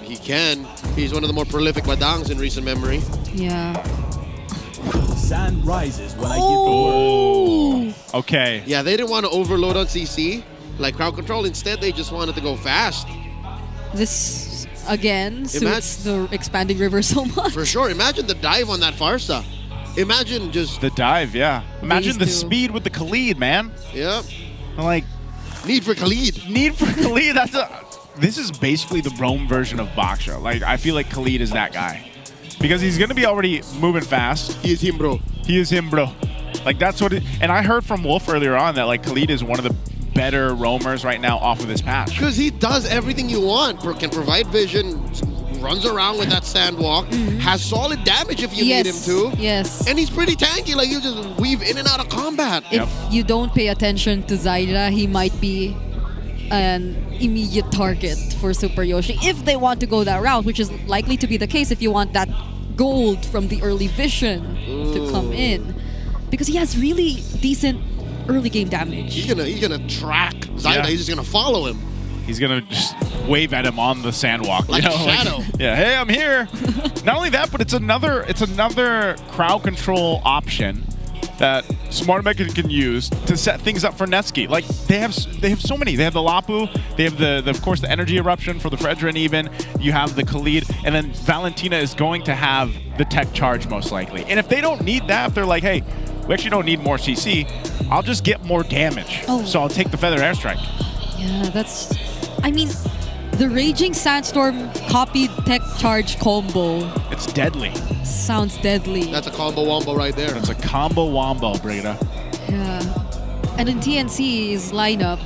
He can. He's one of the more prolific badangs in recent memory. Yeah. Sand rises when I give the word. Okay. Yeah, they didn't want to overload on CC, like crowd control. Instead, they just wanted to go fast. This, again, suits the expanding river so much. For sure. Imagine the dive on that Farsa. Imagine just... The dive, yeah. Imagine the two. speed with the Khalid, man. Yeah. Like... Need for Khalid. Need for Khalid. This is basically the Rome version of Baksha. Like, I feel like Khalid is that guy. Because he's going to be already moving fast. He is him, bro. He is him, bro. Like, that's what it... And I heard from Wolf earlier on that, like, Khalid is one of the better roamers right now off of this patch. Because he does everything you want. Can provide vision, runs around with that sand walk, has solid damage if you need him to. Yes. And he's pretty tanky. Like, you just weave in and out of combat. If you don't pay attention to Zyra, he might be an immediate target for Super Yoshi if they want to go that route, which is likely to be the case if you want that gold from the early vision to come in. Because he has really decent early game damage. He's gonna track Zyra. Yeah. He's just gonna follow him. He's going to just wave at him on the sandwalk. Like you a know, shadow. Like, yeah, hey, I'm here. Not only that, but it's another crowd control option that Smart Mega can use to set things up for Netsuki. Like, they have so many. They have the Lapu, they have of course the energy eruption for the Fredrin even. You have the Khalid, and then Valentina is going to have the tech charge most likely. And if they don't need that, if they're like, hey, we actually don't need more CC, I'll just get more damage. So I'll take the Feather Airstrike. Yeah, that's... I mean, the Raging Sandstorm copied tech charge combo It's deadly. sounds deadly. That's a combo wombo right there. It's a combo wombo, Brigida. Yeah. And in TNC's lineup,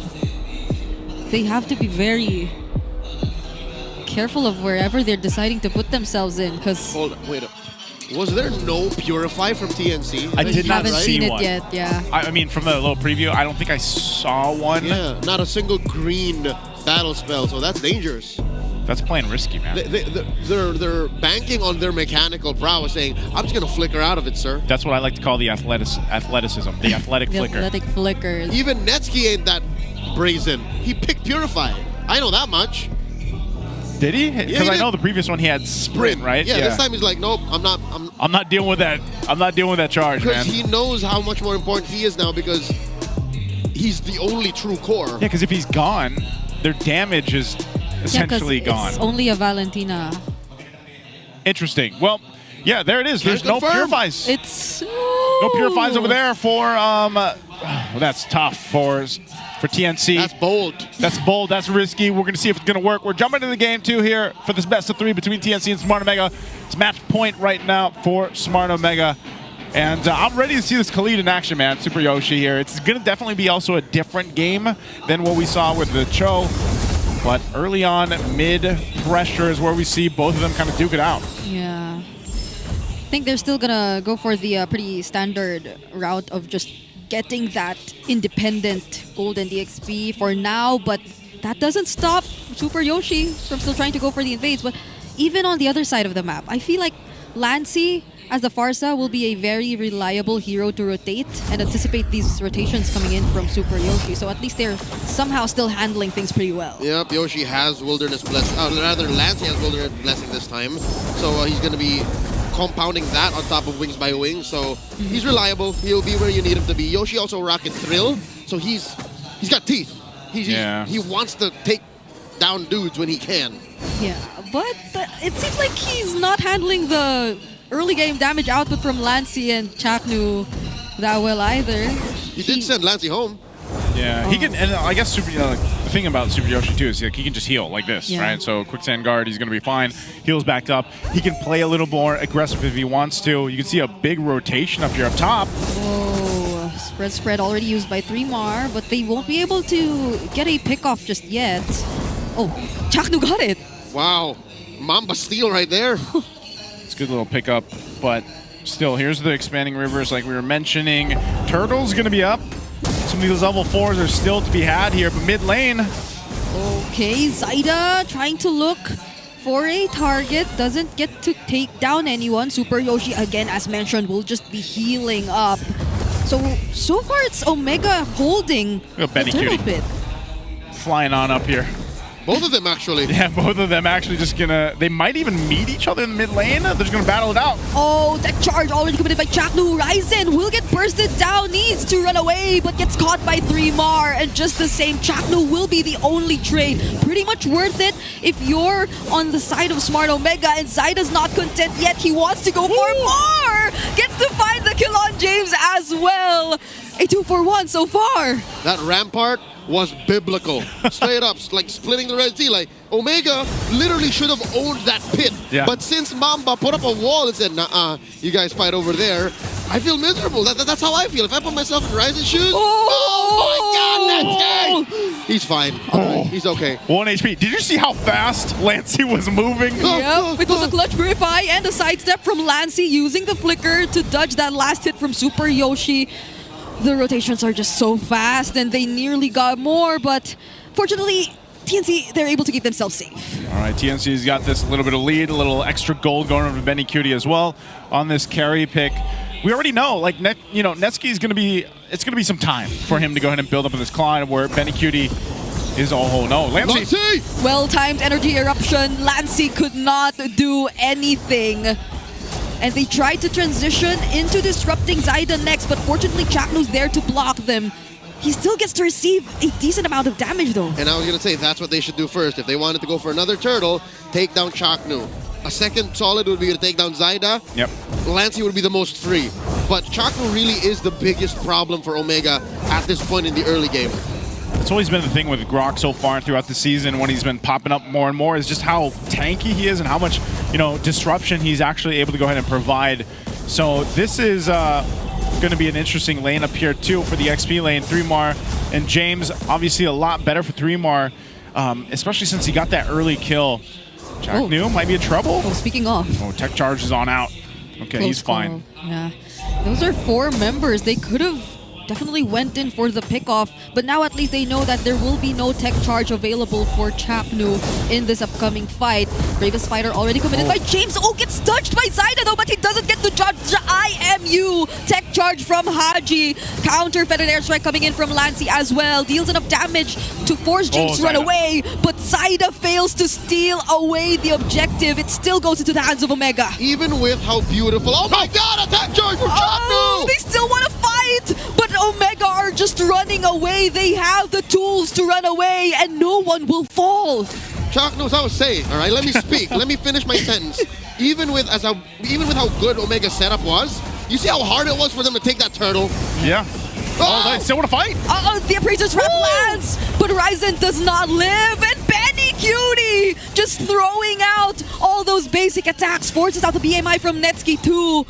they have to be very careful of wherever they're deciding to put themselves in, because... Hold on, wait up. Was there no Purify from TNC? I did not haven't see seen one. it yet, yeah. I mean, from the little preview, I don't think I saw one. Yeah, not a single green battle spell, so that's dangerous. That's playing risky, man. They're banking on their mechanical prowess, saying, I'm just going to flicker out of it, sir. That's what I like to call the athleticism, the athletic The flicker. athletic flickers. Even Netsuki ain't that brazen. He picked Purify. I know that much. Did he? he Because I did. know the previous one he had sprint, right? Yeah, this time he's like, nope, I'm not dealing with that. I'm not dealing with that charge, because man. he knows how much more important he is now because he's the only true core. Yeah, because if he's gone, their damage is essentially gone. It's only a Valentina. Interesting. Well, yeah, there it is. There's no purifies. It's... No purifies over there for, well, that's tough for TNC. That's bold. That's bold. That's risky. We're going to see if it's going to work. We're jumping into the game, too, here for this best of 3 between TNC and Smart Omega. It's match point right now for Smart Omega. And I'm ready to see this Khalid in action, man. Super Yoshi here. It's going to definitely be also a different game than what we saw with the Cho. But early on, mid-pressure is where we see both of them kind of duke it out. Yeah. I think they're still going to go for the pretty standard route of just getting that independent golden DXP for now, but that doesn't stop Super Yoshi from still trying to go for the invades. But even on the other side of the map, I feel like Lancy as the Farsa will be a very reliable hero to rotate and anticipate these rotations coming in from Super Yoshi. So at least they're somehow still handling things pretty well. Yep, Yoshi has Wilderness Blessing. Rather, Lancy has Wilderness Blessing this time. So he's going to be compounding that on top of Wings by Wings. So he's reliable. He'll be where you need him to be. Yoshi also rocket Thrill. So he's got teeth. He wants to take down dudes when he can. Yeah, but it seems like he's not handling the early game damage output from Lancy and Chaknu that well either. He did send Lancy home. Yeah, he can, and I guess the thing about Super Yoshi too is like he can just heal like this, right? So Quicksand Guard, he's going to be fine. Heals back up. He can play a little more aggressive if he wants to. You can see a big rotation up here up top. Oh, spread already used by 3mar, but they won't be able to get a pick-off just yet. Oh, Chaknu got it. Wow, Mamba steal right there. It's a good little pickup, but still, here's the expanding rivers like we were mentioning. Turtle's going to be up. Some of these level 4s are still to be had here, but mid lane. Okay, Zaida trying to look for a target. Doesn't get to take down anyone. Super Yoshi, again, as mentioned, will just be healing up. So far it's Omega holding the Benny turtle Cutie pit. flying on up here. Both of them, actually. Yeah, both of them actually just gonna... They might even meet each other in the mid lane. They're just gonna battle it out. Oh, that charge already committed by Chaknu. Ryzen will get bursted down, needs to run away, but gets caught by 3mar. And just the same, Chaknu will be the only trade. Pretty much worth it if you're on the side of Smart Omega, and Zyda's not content yet. He wants to go for more! Gets to find the kill on James as well. A 2-for-1 so far. That Rampart was biblical. Straight up, like splitting the Red Sea. Like, Omega literally should have owned that pit. Yeah. But since Mamba put up a wall and said, nah, you guys fight over there, I feel miserable. That's how I feel. If I put myself in Ryzen's shoes, oh my God, that's He's fine. Oh. He's okay. 1 HP. Did you see how fast Lancey was moving? Yep, it was a clutch purify and a sidestep from Lancey using the flicker to dodge that last hit from Super Yoshi. The rotations are just so fast and they nearly got more, but fortunately, TNC, they're able to keep themselves safe. All right, TNC's got this little bit of lead, a little extra gold going over to Benny Cutie as well on this carry pick. We already know, like, Netsuki's going to be, it's going to be some time for him to go ahead and build up in this climb where Benny Cutie is, oh no, Lancey. Well-timed energy eruption. Lancey could not do anything. And they tried to transition into disrupting Zyda next, but fortunately Chaknu's there to block them. He still gets to receive a decent amount of damage though. And I was going to say, that's what they should do first. If they wanted to go for another turtle, take down Chaknu. A second solid would be to take down Zyda. Yep. Lancey would be the most free. But Chaknu really is the biggest problem for Omega at this point in the early game. It's always been the thing with Grok so far throughout the season when he's been popping up more and more is just how tanky he is and how much, disruption he's actually able to go ahead and provide. So this is going to be an interesting lane up here too for the XP lane. 3mar and James, obviously a lot better for 3mar, especially since he got that early kill. Chaknu might be in trouble. Oh, speaking of. Oh, tech charge is on out. Okay, he's fine. Yeah. Those are 4 members. They could have definitely went in for the pickoff, but now at least they know that there will be no tech charge available for Chaknu in this upcoming fight. Bravest Fighter already committed by James. Oh, gets touched by Zyda though, but he doesn't get to judge the IMU. Tech charge from Haji. Counter Fetid Airstrike coming in from Lancey as well. Deals enough damage to force James to run away, but Zyda fails to steal away the objective. It still goes into the hands of Omega. Even with how beautiful, oh my God, attack charge from Chaknu! They still want to fight, but Omega are just running away. They have the tools to run away, and no one will fall. Chaknu's, I was saying, all right, let me speak. Let me finish my sentence. Even with how good Omega's setup was, you see how hard it was for them to take that turtle? Yeah. Oh, they still want to fight. The Appraiser's Trap lands, but Ryzen does not live, and Benny Cutie just throwing out all those basic attacks, forces out the BMI from Netsuki too.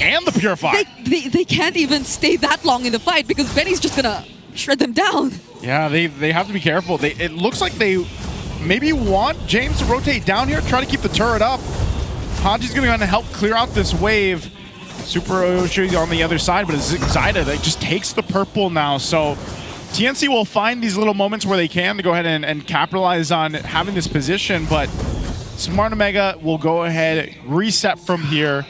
And the Purify. They can't even stay that long in the fight because Benny's just gonna shred them down. Yeah, they have to be careful. It looks like they maybe want James to rotate down here, try to keep the turret up. Haji's gonna go ahead and help clear out this wave. Super Yoshi on the other side, but it's Zyda that just takes the purple now. So TNC will find these little moments where they can to go ahead and capitalize on having this position, but Smart Omega will go ahead, reset from here.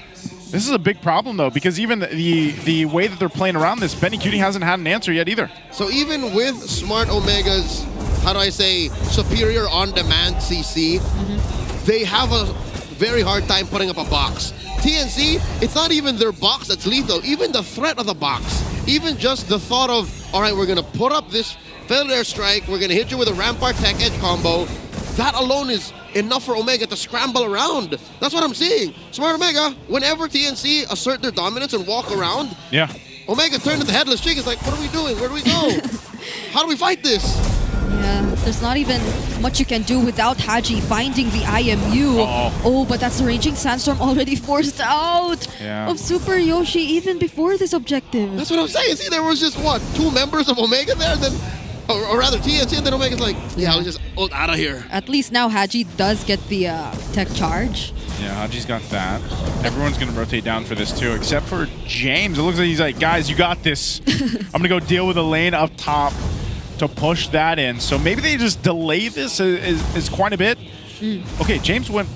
This is a big problem, though, because even the way that they're playing around this, Benny Cutie hasn't had an answer yet either. So even with Smart Omega's, how do I say, superior on-demand CC, they have a very hard time putting up a box. TNC, it's not even their box that's lethal, even the threat of the box. Even just the thought of, all right, we're going to put up this Failed Airstrike, we're going to hit you with a Rampart Tech Edge combo. That alone is enough for Omega to scramble around. That's what I'm seeing. Smart Omega, whenever TNC assert their dominance and walk around, Omega turned to the headless chick. It's like, what are we doing? Where do we go? How do we fight this? Yeah, there's not even much you can do without Haji finding the IMU. Oh, but that's the Raging Sandstorm already forced out of Super Yoshi even before this objective. That's what I'm saying. See, there was just, what, 2 members of Omega there? Then, or rather TNC, and then Omega's like, yeah, I'll just ult out of here. At least now Haji does get the tech charge. Yeah, Haji's got that. Everyone's going to rotate down for this too, except for James. It looks like he's like, guys, you got this. I'm going to go deal with a lane up top to push that in. So maybe they just delay this is quite a bit. Okay, James went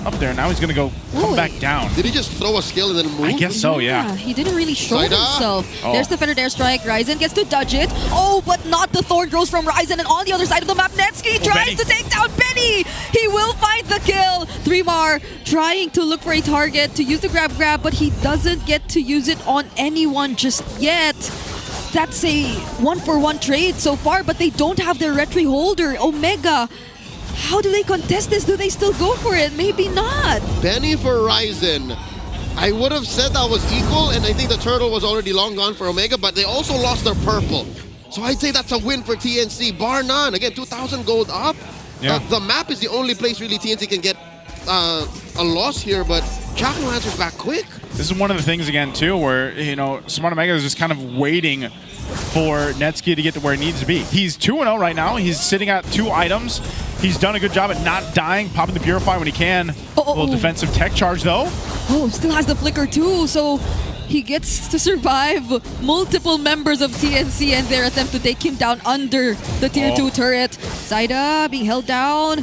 up there. Now he's going to go come Ooh. back down. Did he just throw a skill and then move? I guess so, yeah. He didn't really show Zaida. himself. Oh. There's the Feather Dare Strike. Ryzen gets to dodge it. Oh, but not the Thorn Grows from Ryzen. And on the other side of the map, Netsky tries Benny. to take down Benny. He will find the kill. 3mar trying to look for a target to use the grab, but he doesn't get to use it on anyone just yet. That's a 1-for-1 trade so far, but they don't have their retry holder. Omega, how do they contest this? Do they still go for it? Maybe not. Benny for Ryzen. I would have said that was equal, and I think the turtle was already long gone for Omega, but they also lost their purple. So I'd say that's a win for TNC, bar none. Again, 2,000 gold up. Yeah. The map is the only place really TNC can get a loss here, but Chaco answers back quick. This is one of the things, again, too, where, you know, Smart Omega is just kind of waiting for Netsky to get to where he needs to be. He's 2-0 right now. He's sitting at 2 items. He's done a good job at not dying, popping the Purify when he can. A little defensive tech charge, though. Oh, still has the flicker too, so he gets to survive multiple members of TNC and their attempt to take him down under the tier 2 turret. Zaida being held down.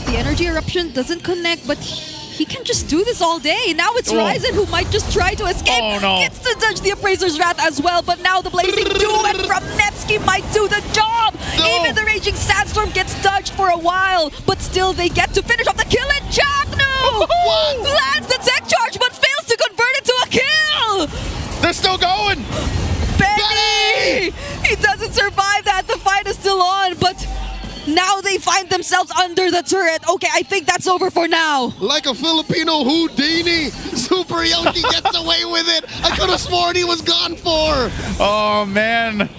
The energy eruption doesn't connect, but he can just do this all day. Now it's Ryzen who might just try to escape. Oh, no. Gets to dodge the Appraiser's Wrath as well, but now the Blazing Doom and from Netsky might do the job. No. Even the Raging Sandstorm gets dodged for a while, but still they get to finish off the kill, and Chaknu lands the tech charge but fails to convert it to a kill. They're still going. Benny! He doesn't survive that. The fight is still on, but now they find themselves under the turret. Okay, I think that's over for now. Like a Filipino Houdini, Super Yoshi gets away with it. I could have sworn he was gone for. Oh, man.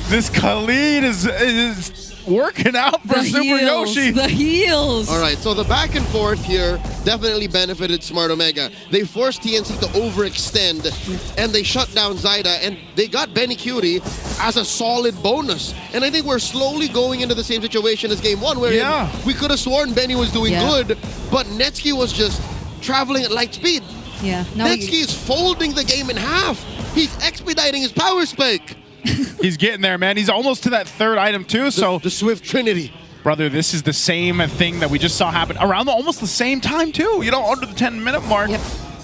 This Khalid is working out for Super Yoshi. The heels. All right, so the back and forth here definitely benefited Smart Omega. They forced TNC to overextend, and they shut down Zaida, and they got Benny Cutie as a solid bonus. And I think we're slowly going into the same situation as Game 1, where we could have sworn Benny was doing good, but Netsky was just traveling at light speed. Yeah. Now Netsky is folding the game in half. He's expediting his power spike. He's getting there, man. He's almost to that 3rd item, too, so... The Swift Trinity. Brother, this is the same thing that we just saw happen around almost the same time, too. You know, under the 10-minute mark. Yep.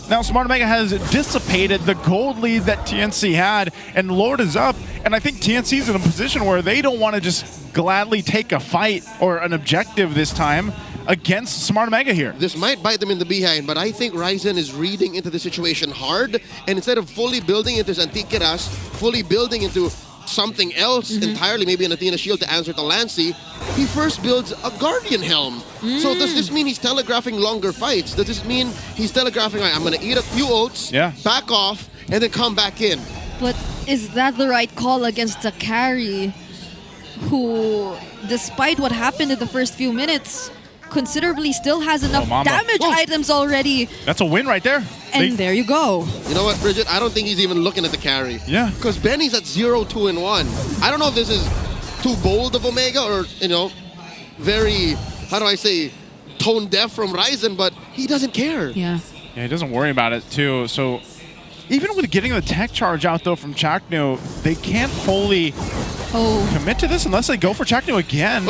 Now, Smart Omega has dissipated the gold lead that TNC had, and Lord is up. And I think TNC's in a position where they don't want to just gladly take a fight or an objective this time against Smart Omega here. This might bite them in the behind, but I think Ryzen is reading into the situation hard, and instead of fully building into his Antiquitas, fully building into something else entirely, maybe an Athena Shield to answer to Lancy, he first builds a Guardian Helm. So does this mean he's telegraphing longer fights? Does this mean he's telegraphing, right, I'm going to eat a few oats, back off, and then come back in? But is that the right call against a carry who, despite what happened in the first few minutes, considerably still has enough damage items already? That's a win right there. And there you go. You know what, Bridget? I don't think he's even looking at the carry. Yeah. Because Benny's at 0, 2, and 1. I don't know if this is too bold of Omega or, you know, very, how do I say, tone deaf from Ryzen, but he doesn't care. Yeah. Yeah, he doesn't worry about it, too. So even with getting the tech charge out, though, from Chaknu, they can't fully commit to this unless they go for Chaknu again.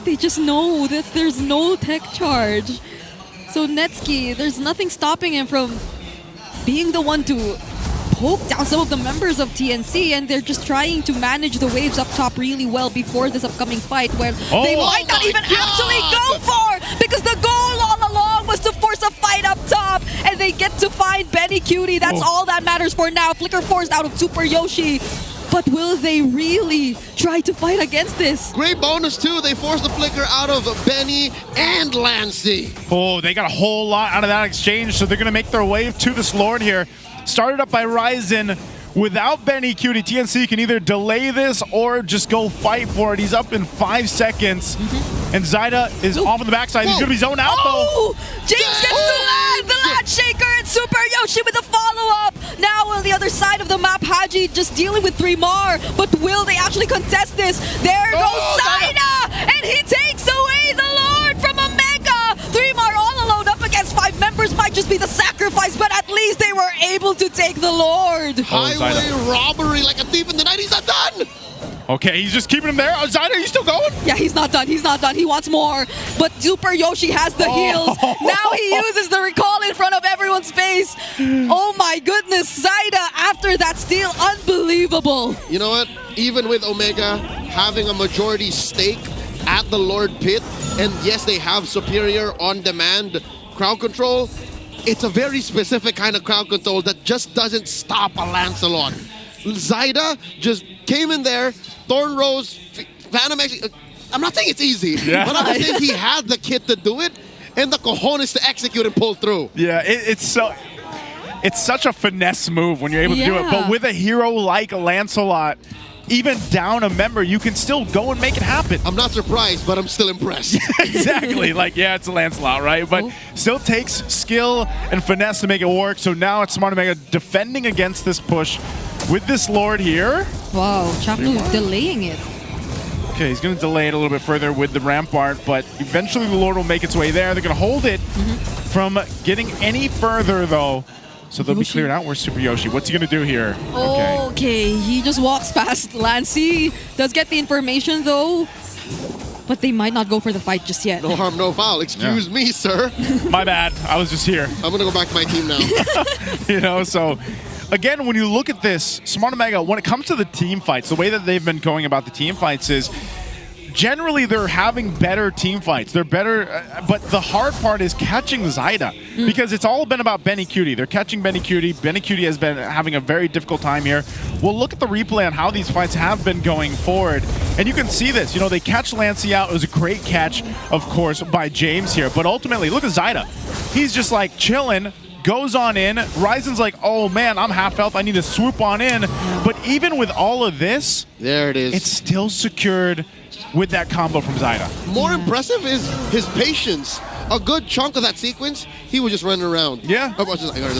They just know that there's no tech charge. So Netsky, there's nothing stopping him from being the one to poke down some of the members of TNC, and they're just trying to manage the waves up top really well before this upcoming fight, where they might not even actually go for, because the goal all along was to force a fight up top, and they get to find Benny Cutie. That's all that matters for now. Flicker forced out of Super Yoshi. But will they really try to fight against this? Great bonus, too. They forced the flicker out of Benny and Lancy. Oh, they got a whole lot out of that exchange, so they're going to make their way to this Lord here. Started up by Ryzen. Without Benny Cutie, TNC can either delay this or just go fight for it. He's up in 5 seconds. And Zaida is off on the backside. He's going to be zoned out, though. James gets to land! The Land Shaker and Super Yoshi with a follow-up! Now on the other side of the map, Haji just dealing with 3mar. But will they actually contest this? There goes Zaida! And he takes away the Lord from Omega! 3mar all alone up against 5 members might just be the sacrifice, but at least they were able to take the Lord. Highway robbery like a thief in the night. He's not done! Okay, he's just keeping him there. Oh, Zyda, are you still going? Yeah, he's not done. He's not done. He wants more. But Super Yoshi has the heals. Now he uses the recall in front of everyone's face. Oh my goodness, Zyda after that steal, unbelievable. You know what? Even with Omega having a majority stake at the Lord Pit, and yes, they have superior on-demand crowd control, it's a very specific kind of crowd control that just doesn't stop a Lancelot. Zyda just came in there, Thorn Rose, Phantom X. I'm not saying it's easy, but I'm saying he had the kit to do it and the cojones to execute and pull through. Yeah, it's such a finesse move when you're able to do it. But with a hero like Lancelot, even down a member, you can still go and make it happen. I'm not surprised, but I'm still impressed. Exactly. Like, yeah, it's a Lancelot, right? But still takes skill and finesse to make it work. So now it's Smart Omega defending against this push with this Lord here. Wow, Chaplu delaying it. Okay, he's going to delay it a little bit further with the Rampart, but eventually the Lord will make its way there. They're going to hold it from getting any further, though. So they'll be cleared out. Where's Super Yoshi? What's he going to do here? Okay, he just walks past Lancey. Does get the information, though. But they might not go for the fight just yet. No harm, no foul. Excuse me, sir. My bad. I was just here. I'm going to go back to my team now. You know, so again, when you look at this, Smart Omega, when it comes to the team fights, the way that they've been going about the team fights is generally they're having better team fights. They're better, but the hard part is catching Zyda because it's all been about Benny Cutie. They're catching Benny Cutie. Benny Cutie has been having a very difficult time here. We'll look at the replay on how these fights have been going forward, and you can see this. You know, they catch Lancey out. It was a great catch, of course, by James here, but ultimately, look at Zyda. He's just like chilling. Goes on in. Ryzen's like, oh man, I'm half health. I need to swoop on in. But even with all of this, there it is. It's still secured with that combo from Zyda. More impressive is his patience. A good chunk of that sequence, he was just running around. Yeah. I was just like, all right,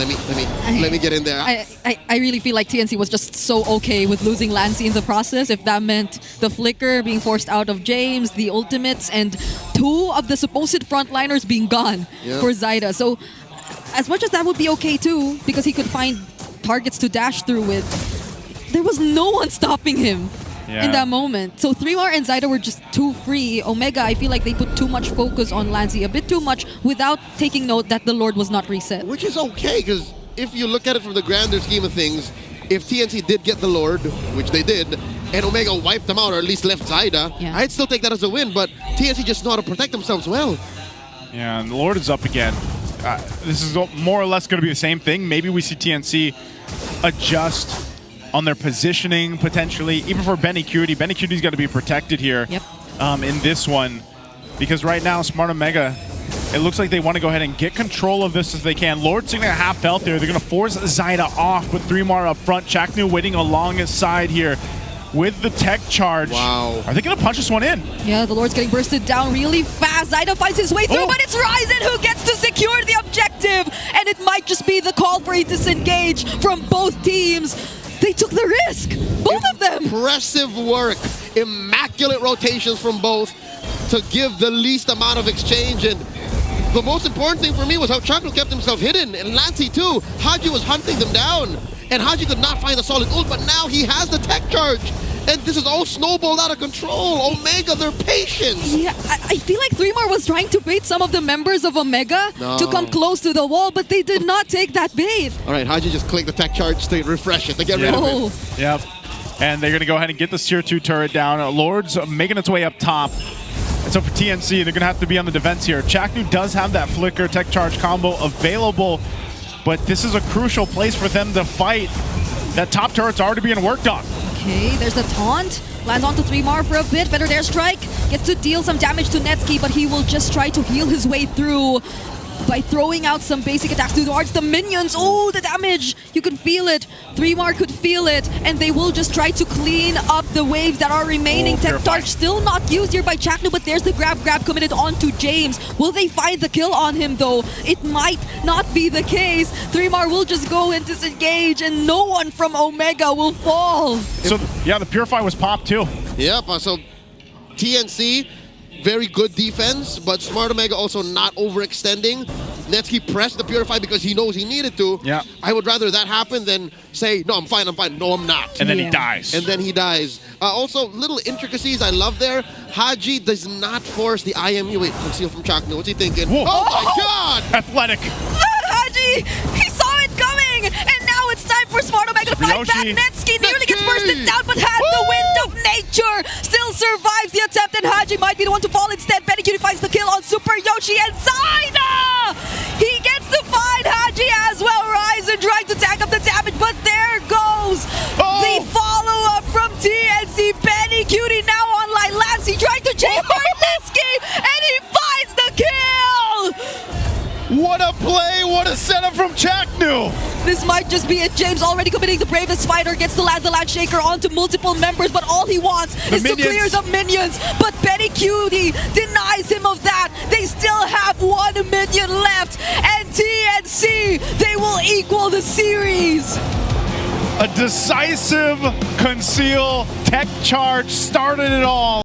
let me get in there. I really feel like TNC was just so okay with losing Lancey in the process. If that meant the flicker being forced out of James, the ultimates, and two of the supposed frontliners being gone for Zyda. So as much as that would be okay too, because he could find targets to dash through with, there was no one stopping him in that moment. So 3mar and Zyda were just too free. Omega, I feel like they put too much focus on Lancey, a bit too much, without taking note that the Lord was not reset. Which is okay, because if you look at it from the grander scheme of things, if TNC did get the Lord, which they did, and Omega wiped them out, or at least left Zyda, I'd still take that as a win, but TNC just know how to protect themselves well. Yeah, and the Lord is up again. This is more or less going to be the same thing. Maybe we see TNC adjust on their positioning, potentially. Even for Benny Cutie. Benny Cutie's got to be protected here in this one. Because right now, Smart Omega, it looks like they want to go ahead and get control of this as they can. Lord sitting at half health there. They're going to force Zyda off with 3mar up front. Chaknu waiting along his side here with the tech charge. Wow. Are they going to punch this one in? Yeah, the Lord's getting bursted down really fast. Zyda finds his way through, but it's Ryzen who gets to secure the objective. And it might just be the call for a disengage from both teams. They took the risk, both of them. Impressive work. Immaculate rotations from both to give the least amount of exchange. And the most important thing for me was how Chaknu kept himself hidden. And Lancey too. Haji was hunting them down. And Haji could not find a solid ult, but now he has the tech charge. And this is all snowballed out of control. Omega, their patience. Yeah, I feel like 3mar was trying to bait some of the members of Omega to come close to the wall, but they did not take that bait. All right, Haji just click the tech charge to refresh it, to get rid of it. Yep. And they're going to go ahead and get this tier 2 turret down. Lord's making its way up top. And so for TNC, they're going to have to be on the defense here. Chaknu does have that flicker tech charge combo available, but this is a crucial place for them to fight. That top turret's already being worked on. Okay, there's the taunt. Lands onto 3mar for a bit. Feathered Airstrike gets to deal some damage to Netsky, but he will just try to heal his way through by throwing out some basic attacks towards the minions. Oh, the damage! You can feel it. 3mar could feel it, and they will just try to clean up the waves that are remaining. Tech Charge still not used here by Chaknu, but there's the grab committed onto James. Will they find the kill on him, though? It might not be the case. 3mar will just go and disengage, and no one from Omega will fall. So, yeah, the Purify was popped, too. Yep, so TNC, very good defense, but Smart Omega also not overextending. Netsky pressed the Purify because he knows he needed to. Yeah. I would rather that happen than say, no, I'm fine. No, I'm not. And then he Yeah. dies. And then he dies. Also, little intricacies I love there. Haji does not force the IMU. Wait, conceal from Chakno. What's he thinking? Whoa. Oh my God! Athletic. That Haji! He saw it coming! And now it's time for Smart Omega to fight back. Ryoshi. Netsky nearly gets Netsky! bursted down, but has the wind of nature! Still survives the attempt, and Haji might be the one to fall instead. Benny Cutie finds the kill on Super Yoshi and Zaina! He gets to find Haji as well. Ryzen trying to tag up the damage, but there goes the follow-up from TNC. Benny Cutie now online. Lancey trying to chamber Netsky, and he finds the kill! What a play! What a setup from Chaknu! This might just be it. James already committing the bravest fighter, gets to land the land shaker onto multiple members, but all he wants is to minions. clear the minions. But Benny Cutie denies him of that. They still have 1 minion left, and TNC, they will equal the series. A decisive conceal tech charge started it all.